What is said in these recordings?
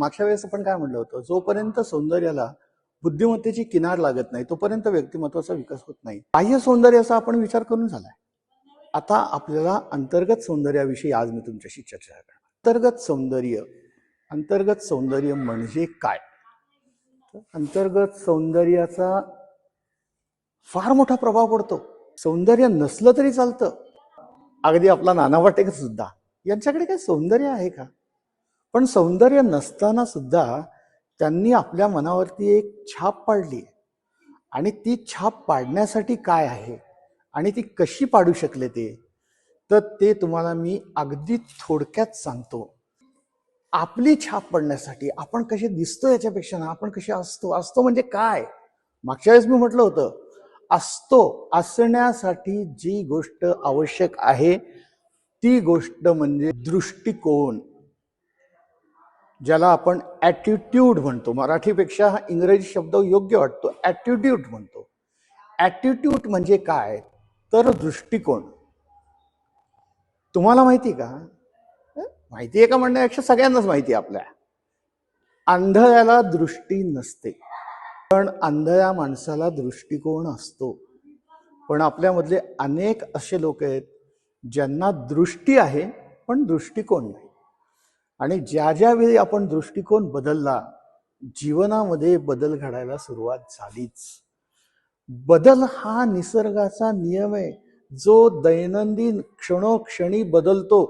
मागच्या वेळेस आपण काय म्हणलं होतं, जोपर्यंत सौंदर्याला बुद्धिमत्तेची किनार लागत नाही तोपर्यंत व्यक्तिमत्वाचा विकास होत नाही. बाह्य सौंदर्याचा आपण विचार करून झालाय. आता आपल्याला अंतर्गत सौंदर्याविषयी आज मी तुमच्याशी चर्चा करणार. अंतर्गत सौंदर्य म्हणजे काय? अंतर्गत सौंदर्याचा फार मोठा प्रभाव पडतो. सौंदर्य नसलं तरी चालतं. अगदी आपला नाना पाटेकर सुद्धा यांच्याकडे काही सौंदर्य आहे का? पण सौंदर्य नसताना सुद्धा त्यांनी आपल्या मनावरती एक छाप पाडली आणि ती छाप पाडण्यासाठी काय आहे आणि ती कशी पाडू शकले ते तुम्हाला मी अगदी थोडक्यात सांगतो. आपली छाप पडण्यासाठी आपण कसे दिसतो याच्यापेक्षा ना आपण कसे असतो म्हणजे काय? मागच्या वेळेस मी म्हटलं होतं, असण्यासाठी जी गोष्ट आवश्यक आहे ती गोष्ट म्हणजे दृष्टिकोन, ज्याला आपण ॲटिट्यूड म्हणतो. मराठीपेक्षा हा इंग्रजी शब्द योग्य वाटतो, ॲटिट्यूड म्हणतो. ॲटिट्यूड म्हणजे काय तर दृष्टिकोन. तुम्हाला माहिती का? माहिती आहे का म्हणण्यापेक्षा सगळ्यांनाच माहिती आहे. आपल्या आंधळ्याला दृष्टी नसते पण आंधळ्या माणसाला दृष्टिकोन असतो. पण आपल्यामधले अनेक असे लोक आहेत ज्यांना दृष्टी आहे पण दृष्टिकोन नाही. आणि ज्या वेळी आपण दृष्टिकोन बदलला जीवनामध्ये बदल घडायला सुरुवात झालीच. बदल हा निसर्गाचा नियम आहे, जो दैनंदिन क्षणोक्षणी बदलतो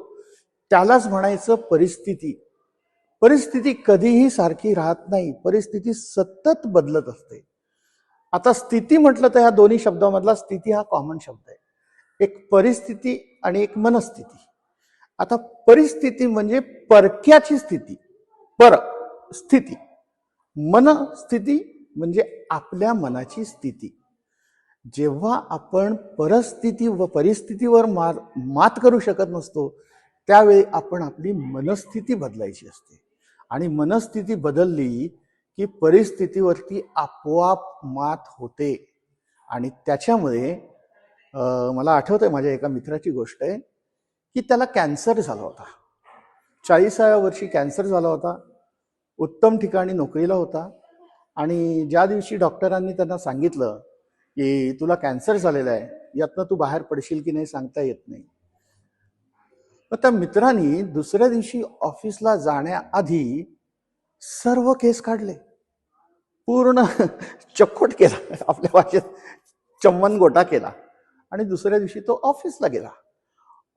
त्यालाच म्हणायचं परिस्थिती. परिस्थिती कधीही सारखी राहत नाही, परिस्थिती सतत बदलत असते. आता स्थिती म्हटलं तर ह्या दोन्ही शब्दामधला स्थिती हा कॉमन शब्द आहे. एक परिस्थिती आणि एक मनस्थिती. आता परिस्थिती म्हणजे परक्याची स्थिती, स्थिती. मनस्थिती म्हणजे आपल्या मनाची स्थिती. जेव्हा आपण परिस्थिती व परिस्थितीवर मात करू शकत नसतो त्यावेळी आपण आपली मनस्थिती बदलायची असते. आणि मनस्थिती बदलली की परिस्थितीवरती आपोआप मात होते. आणि त्याच्यामुळे मला आठवतंय माझ्या एका मित्राची गोष्ट आहे की त्याला कॅन्सर झाला होता. 40व्या वर्षी कॅन्सर झाला होता. उत्तम ठिकाणी नोकरीला होता. आणि ज्या दिवशी डॉक्टरांनी त्यांना सांगितलं की तुला कॅन्सर झालेला आहे, यातनं तू बाहेर पडशील की नाही सांगता येत नाही. मग त्या मित्रांनी दुसऱ्या दिवशी ऑफिसला जाण्याआधी सर्व केस काढले, पूर्ण चक्कोट केला, आपल्या भाषेत चम्मन गोटा केला. आणि दुसऱ्या दिवशी तो ऑफिसला गेला.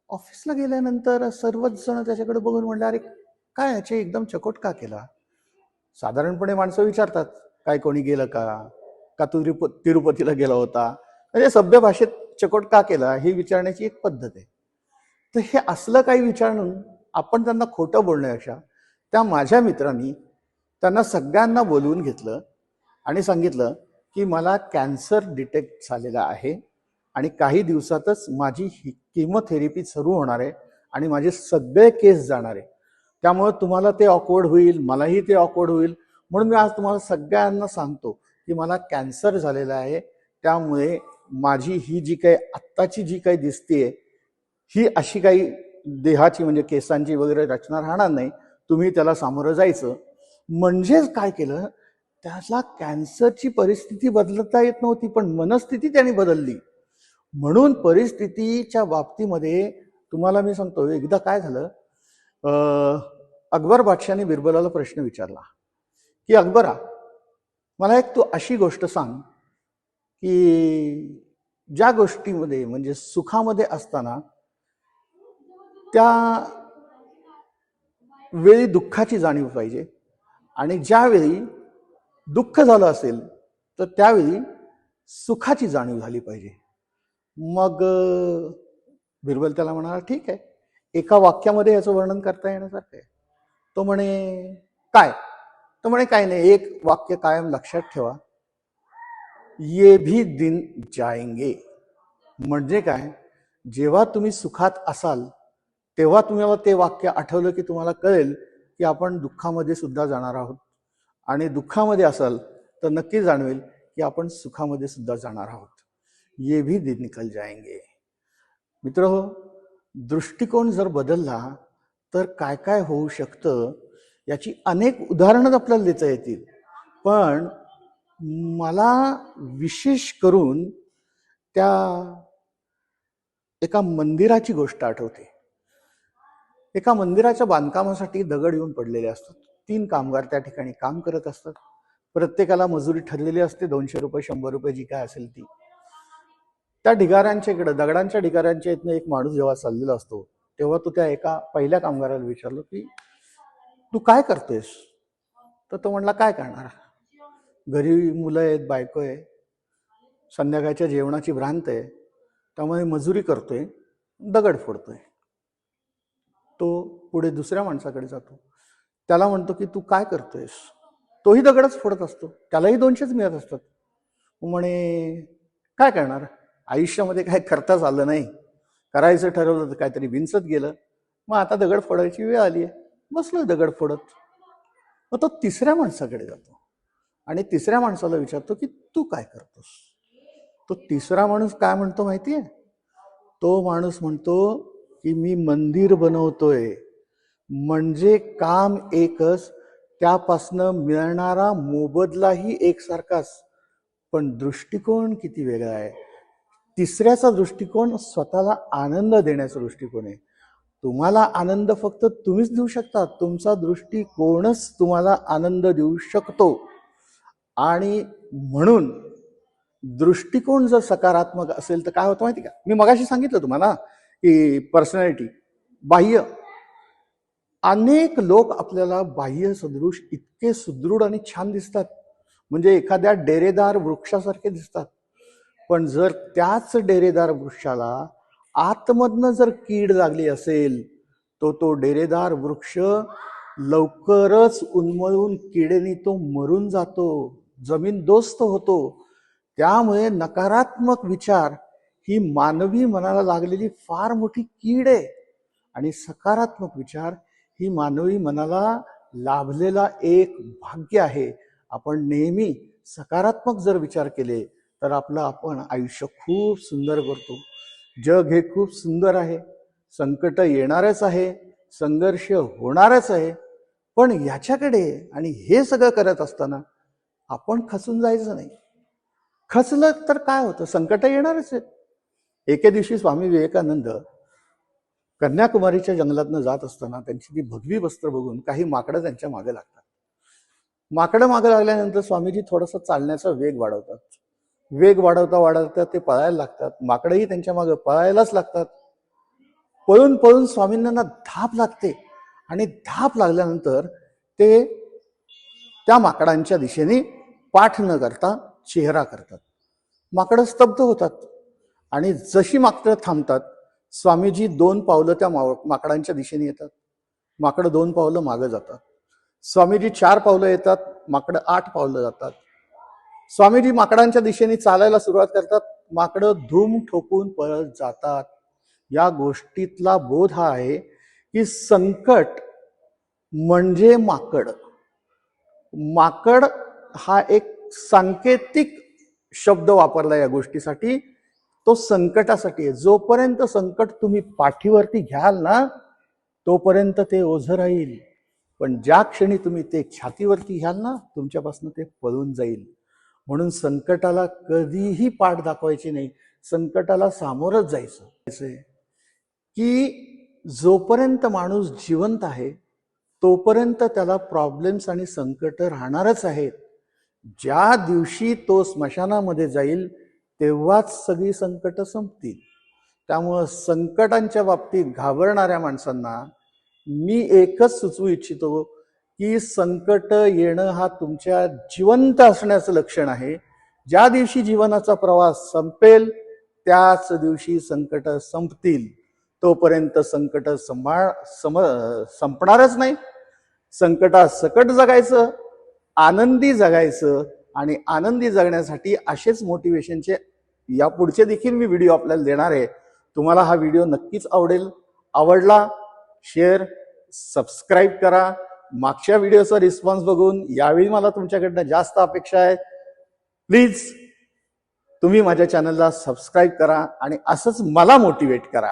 ऑफिसला गेल्यानंतर सर्वच जण त्याच्याकडे बघून म्हणले, अरे काय याचे एकदम चकोट का केला? साधारणपणे माणसं विचारतात, काय कोणी गेलं का तू तिरुपतीला गेला होता? म्हणजे सभ्य भाषेत चकोट का केला ही विचारण्याची एक पद्धत आहे. तर हे असलं काही विचारून आपण त्यांना खोटं बोलण्यापेक्षा त्या माझ्या मित्रांनी त्यांना सगळ्यांना बोलवून घेतलं आणि सांगितलं की मला कॅन्सर डिटेक्ट झालेला आहे आणि काही दिवसातच माझी किमोथेरपी सुरू होणार आहे आणि माझे सगळे केस जाणार आहे. त्यामुळे तुम्हाला ते ऑकवर्ड होईल, मलाही ते ऑकवर्ड होईल. म्हणून मी आज तुम्हाला सगळ्यांना सांगतो की मला कॅन्सर झालेला आहे. त्यामुळे माझी ही जी काही आत्ताची जी काही दिसतेय ही अशी काही देहाची म्हणजे केसांची वगैरे रचना राहणार नाही. तुम्ही त्याला सामोरं जायचं. म्हणजेच काय केलं, त्याला कॅन्सरची परिस्थिती बदलता येत नव्हती पण मनस्थिती त्याने बदलली. म्हणून परिस्थितीच्या बाबतीमध्ये तुम्हाला मी सांगतो, एकदा काय झालं, अकबर बादशाहने बिरबलाला प्रश्न विचारला की अकबरा, मला एक तू अशी गोष्ट सांग की ज्या गोष्टीमध्ये म्हणजे सुखामध्ये असताना त्या वेळी दुःखाची जाणीव पाहिजे आणि ज्यावेळी दुःख झालं असेल तर त्यावेळी सुखाची जाणीव झाली पाहिजे. मग बिरबल त्याला म्हणाला, ठीक आहे, एका वाक्यामध्ये याचं वर्णन करता येण्यासारखं आहे. तो म्हणे काय? तो म्हणे काय नाही, एक वाक्य कायम लक्षात ठेवा, ये भी दिन जाएंगे. म्हणजे काय, जेव्हा तुम्ही सुखात असाल तेव्हा तुम्हाला ते वाक्य आठवलं की तुम्हाला कळेल की आपण दुःखामध्ये सुद्धा जाणार आहोत. आणि दुःखामध्ये असाल तर नक्की जाणवेल की आपण सुखामध्ये सुद्धा जाणार आहोत. ये भी दिन निकल जाएंगे. मित्रहो, दृष्टिकोन जर बदलला तर काय काय होऊ शकतं याची अनेक उदाहरणं आपल्याला देता येतील, पण मला विशेष करून त्या एका मंदिराची गोष्ट आठवते. एका मंदिराच्या बांधकामासाठी दगड येऊन पडलेले असतात. 3 कामगार त्या ठिकाणी काम करत असतात. प्रत्येकाला मजुरी ठरलेली असते, 200 रुपये 100 रुपये जी काय असेल ती. त्या ढिगाऱ्यांच्या इकडे, दगडांच्या ढिगाऱ्यांच्या इथनं एक माणूस जेव्हा चाललेला असतो, तेव्हा तो त्या एका पहिल्या कामगाराला विचारलो की तू काय करतोयस? तर तो म्हणला काय करणार, घरी मुलं आहेत, बायको आहे, संध्याकाळच्या जेवणाची भ्रांत आहे, त्यामुळे मजुरी करतोय, दगड फोडतोय. तो पुढे दुसऱ्या माणसाकडे जातो, त्याला म्हणतो की तू काय करतोयस? तोही दगडच फोडत असतो, त्यालाही 200च मिळत असतात. म्हणे काय करणार, आयुष्यामध्ये काय करताच आलं नाही, करायचं ठरवलं तर काहीतरी विंचत गेलं, मग आता दगड फोडायची वेळ आली आहे, बसलोय दगड फोडत. मग तो तिसऱ्या माणसाकडे जातो आणि तिसऱ्या माणसाला विचारतो की तू काय करतोस? तो तिसरा माणूस काय म्हणतो माहितीये? तो माणूस म्हणतो की मी मंदिर बनवतोय. म्हणजे काम एकच, त्यापासनं मिळणारा मोबदलाही एकसारखाच, पण दृष्टिकोन किती वेगळा आहे. तिसऱ्याचा दृष्टिकोन स्वतःला आनंद देण्याचा दृष्टिकोन आहे. तुम्हाला आनंद फक्त तुम्हीच देऊ शकता, तुमचा दृष्टिकोनच तुम्हाला आनंद देऊ शकतो. आणि म्हणून दृष्टिकोन जर सकारात्मक असेल तर काय होतं माहिती का? मी मगाशी सांगितलं तुम्हाला की पर्सनॅलिटी, बाह्य, अनेक लोक आपल्याला बाह्य सदृश इतके सुदृढ आणि छान दिसतात, म्हणजे एखाद्या डेरेदार वृक्षासारखे दिसतात. पण जर त्याच डेरेदार वृक्षाला आतमधनं जर कीड लागली असेल, तो डेरेदार वृक्ष लवकरच उन्मळून किडेने तो मरून जातो, जमीनदोस्त होतो. त्यामुळे नकारात्मक विचार ही मानवी मनाला लागलेली फार मोठी कीड आहे, आणि सकारात्मक विचार ही मानवी मनाला लाभलेला एक भाग्य आहे. आपण नेहमी सकारात्मक जर विचार केले तर आपण आयुष्य खूप सुंदर करतो. जग हे खूप सुंदर आहे, संकट येणारच आहे, संघर्ष होणारच आहे, पण याच्याकडे आणि हे सगळं करत असताना आपण खचून जायचं नाही. खचलं तर काय होतं, संकट येणारच आहेत. एके दिवशी स्वामी विवेकानंद कन्याकुमारीच्या जंगलातनं जात असताना त्यांची ती भगवी वस्त्र बघून काही माकडं त्यांच्या मागे लागतात. माकडं मागे लागल्यानंतर स्वामीजी थोडासा चालण्याचा वेग वाढवतात. वेग वाढवता वाढवता ते पळायला लागतात. माकडंही त्यांच्या मागे पळायलाच लागतात. पळून पळून स्वामींना धाप लागते आणि धाप लागल्यानंतर ते त्या माकडांच्या दिशेने पाठ न करता चेहरा करतात. माकडं स्तब्ध होतात आणि जशी माकडं थांबतात, स्वामीजी 2 पावलं त्या माकडांच्या दिशेने येतात. माकडं 2 पावलं मागं जातात. स्वामीजी 4 पावलं येतात, माकडं 8 पावलं जातात. स्वामीजी माकडांच्या दिशेने चालायला सुरुवात करतात, माकडं धूम ठोकून पळत जातात. या गोष्टीतला बोध हा आहे की संकट म्हणजे माकड. माकड हा एक सांकेतिक शब्द वापरला या गोष्टीसाठी, तो संकटासाठी आहे. जोपर्यंत संकट तुम्ही पाठीवरती घ्याल ना, तोपर्यंत ते ओझं राहील, पण ज्या क्षणी तुम्ही ते छातीवरती घ्याल ना, तुमच्यापासून ते पळून जाईल. म्हणून संकटाला कधीही पाठ दाखवायची नाही, संकटाला सामोरच जायचं. की जोपर्यंत माणूस जिवंत आहे तोपर्यंत त्याला प्रॉब्लेम्स आणि संकट राहणारच आहेत. ज्या दिवशी तो स्मशानामध्ये जाईल तेव्हाच सगळी संकट संपतील. त्यामुळं संकटांच्या बाबतीत घाबरणाऱ्या माणसांना मी एकच सुचवू इच्छितो की संकट येणं हा तुमच्या जिवंत असण्याचं लक्षण आहे. ज्या दिवशी जीवनाचा प्रवास संपेल त्याच दिवशी संकट संपतील. तोपर्यंत संकट संपणारच नाही. संकटासकट जगायचं, आनंदी जगायचं, आणि आनंदी जगण्यासाठी असेच मोटिवेशनचे यापुढचे देखील मी व्हिडिओ आपल्याला देणार आहे. तुम्हाला हा व्हिडिओ नक्कीच आवडेल. आवडला शेअर, सबस्क्राईब करा. मागच्या व्हिडिओचा रिस्पॉन्स बघून यावेळी मला तुमच्याकडनं जास्त अपेक्षा आहे. प्लीज तुम्ही माझ्या चॅनलला सबस्क्राईब करा आणि असंच मला मोटिवेट करा.